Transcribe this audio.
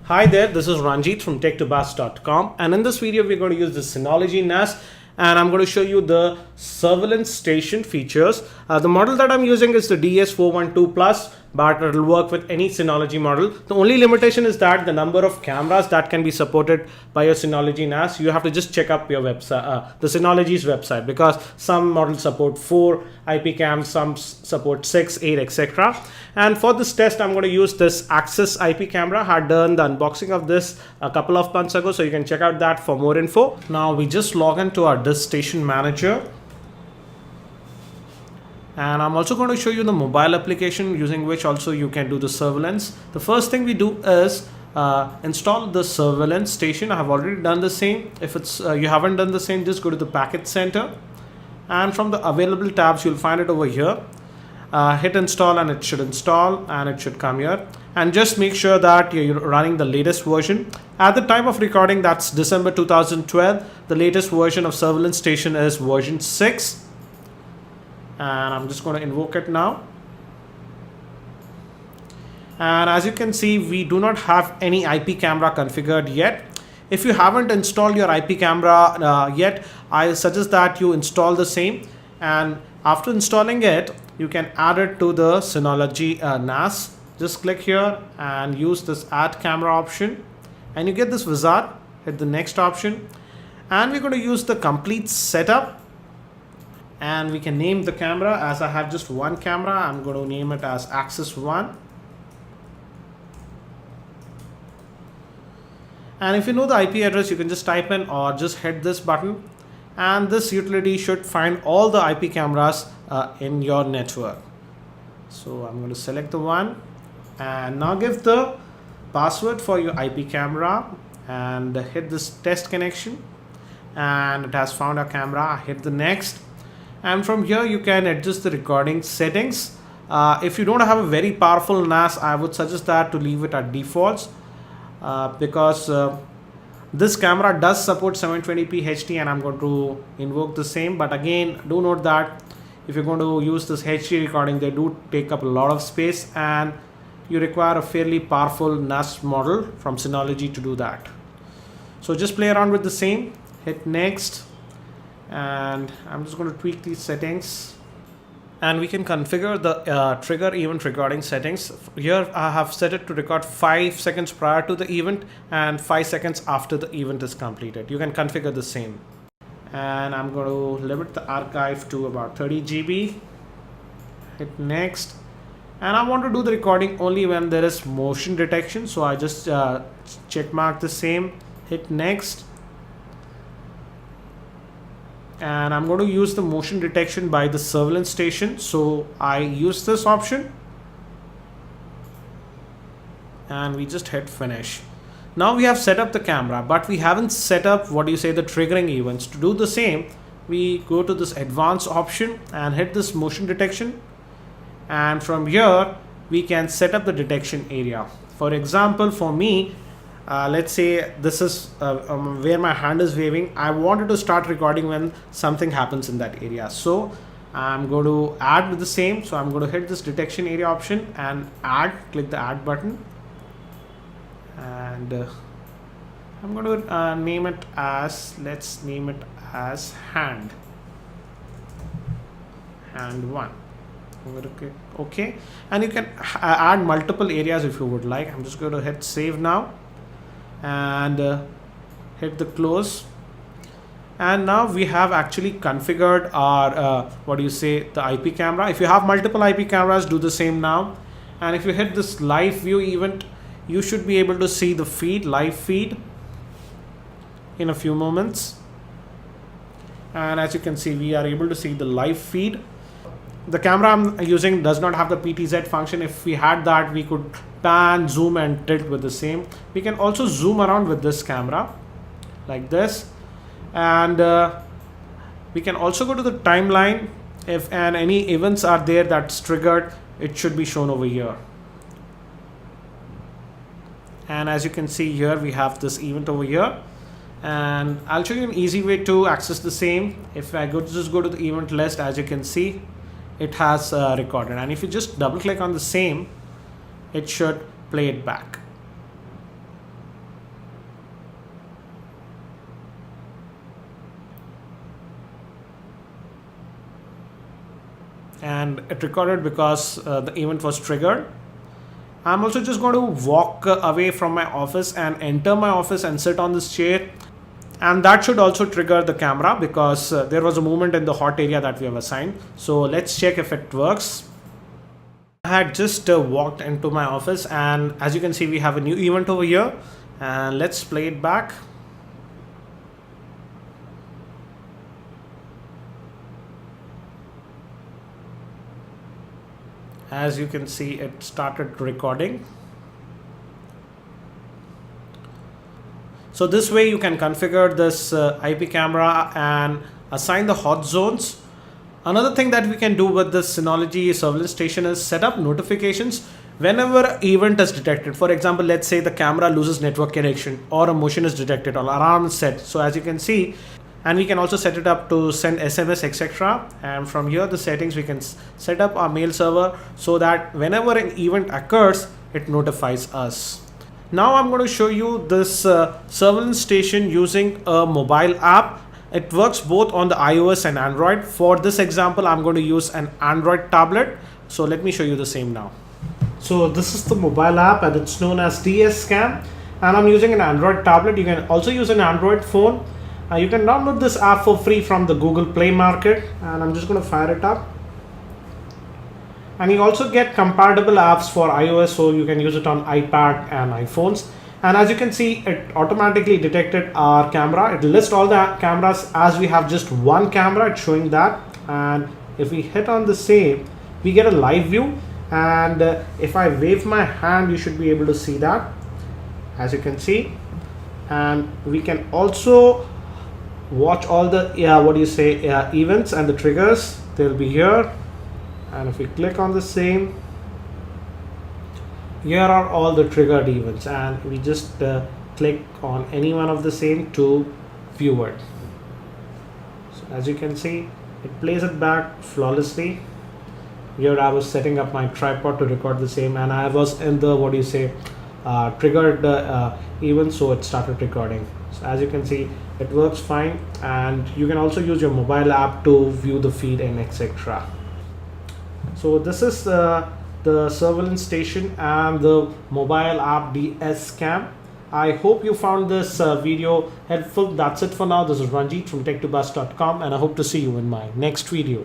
Hi there, this is Ranjit from tech2bus.com, and in this video we're going to use the Synology NAS, and I'm going to show you the surveillance station features. The model that I'm using is the DS412 Plus, but it will work with any Synology model. The only limitation is that the number of cameras that can be supported by your Synology NAS, you have to just check up your website, the Synology's website, because some models support 4 IP cams, some support 6, 8, etc. And for this test, I'm going to use this Axis IP camera. I had done the unboxing of this a couple of months ago, so you can check out that for more info. Now we just log into our disk station manager. And I'm also going to show you the mobile application using which also you can do the surveillance. The first thing we do is install the surveillance station. I have already done the same. If it's you haven't done the same, just go to the package center. And from the available tabs, you'll find it over here. Hit install and it should install and it should come here. And just make sure that you're running the latest version. At the time of recording, that's December 2012, the latest version of surveillance station is version 6. And I'm just going to invoke it now. And as you can see, we do not have any IP camera configured yet. If you haven't installed your IP camera yet, I suggest that you install the same. And after installing it, you can add it to the Synology NAS. Just click here and use this add camera option. And you get this wizard. Hit the next option. And we're going to use the complete setup. And we can name the camera. As I have just one camera, I'm going to name it as Axis 1. And if you know the IP address, you can just type in or just hit this button. And this utility should find all the IP cameras in your network. So I'm going to select the one and now give the password for your IP camera and hit this test connection. And it has found our camera. Hit the next. And from here you can adjust the recording settings. If you don't have a very powerful NAS, I would suggest that to leave it at defaults because this camera does support 720p HD, and I'm going to invoke the same. But again, do note that if you're going to use this HD recording, they do take up a lot of space and you require a fairly powerful NAS model from Synology to do that. So just play around with the same, hit next. And I'm just going to tweak these settings, and we can configure the trigger event recording settings. Here I have set it to record 5 seconds prior to the event and 5 seconds after the event is completed. You can configure the same. And I'm going to limit the archive to about 30 GB. Hit next. And I want to do the recording only when there is motion detection, so I just check mark the same, hit next. And I'm going to use the motion detection by the surveillance station, so I use this option and we just hit finish. Now we have set up the camera, but we haven't set up the triggering events. To do the same, we go to this advanced option and hit this motion detection, and from here we can set up the detection area. For example, for me, let's say this is where my hand is waving. I wanted to start recording when something happens in that area. So I'm going to add with the same. So I'm going to hit this detection area option and add, click the add button. And I'm going to name it as, let's name it as hand 1. I'm going to click OK. And you can add multiple areas if you would like. I'm just going to hit save now. And hit the close, and now we have actually configured our the IP camera. If you have multiple IP cameras, do the same now. And if you hit this live view event, you should be able to see the feed, live feed, in a few moments. And as you can see, we are able to see the live feed. The camera I'm using does not have the PTZ function. If we had that, we could pan, zoom and tilt with the same. We can also zoom around with this camera like this. And we can also go to the timeline. If any events are there that's triggered, it should be shown over here. And as you can see here, we have this event over here. And I'll show you an easy way to access the same. If I just go to the event list, as you can see, it has recorded, and if you just double click on the same, it should play it back. and it recorded because the event was triggered. I'm also just going to walk away from my office and enter my office and sit on this chair, and that should also trigger the camera because there was a movement in the hot area that we have assigned. So let's check if it works. I had just walked into my office, and as you can see we have a new event over here, and let's play it back. As you can see, it started recording. So this way you can configure this IP camera and assign the hot zones. Another thing that we can do with this Synology surveillance station is set up notifications whenever event is detected. For example, let's say the camera loses network connection or a motion is detected or alarm is set. So as you can see, and we can also set it up to send SMS, etc. And from here the settings, we can set up our mail server so that whenever an event occurs, it notifies us. Now I'm going to show you this surveillance station using a mobile app. It works both on the iOS and Android. For this example, I'm going to use an Android tablet. So let me show you the same now. So this is the mobile app, and it's known as DSCam, and I'm using an Android tablet. You can also use an Android phone. You can download this app for free from the Google Play Market, and I'm just going to fire it up. And you also get compatible apps for iOS, so you can use it on iPad and iPhones. And as you can see, it automatically detected our camera. It lists all the cameras. As we have just one camera, it's showing that. And if we hit on the same, we get a live view. And if I wave my hand, you should be able to see that, as you can see. And we can also watch all the events and the triggers. They'll be here. And if we click on the same, here are all the triggered events, and we just click on any one of the same to view it. So as you can see, it plays it back flawlessly. Here I was setting up my tripod to record the same, and I was in the triggered event, so it started recording. So as you can see, it works fine, and you can also use your mobile app to view the feed and etc. So this is the surveillance station and the mobile app DSCam. I hope you found this video helpful. That's it for now. This is Ranjit from tech2bus.com, and I hope to see you in my next video.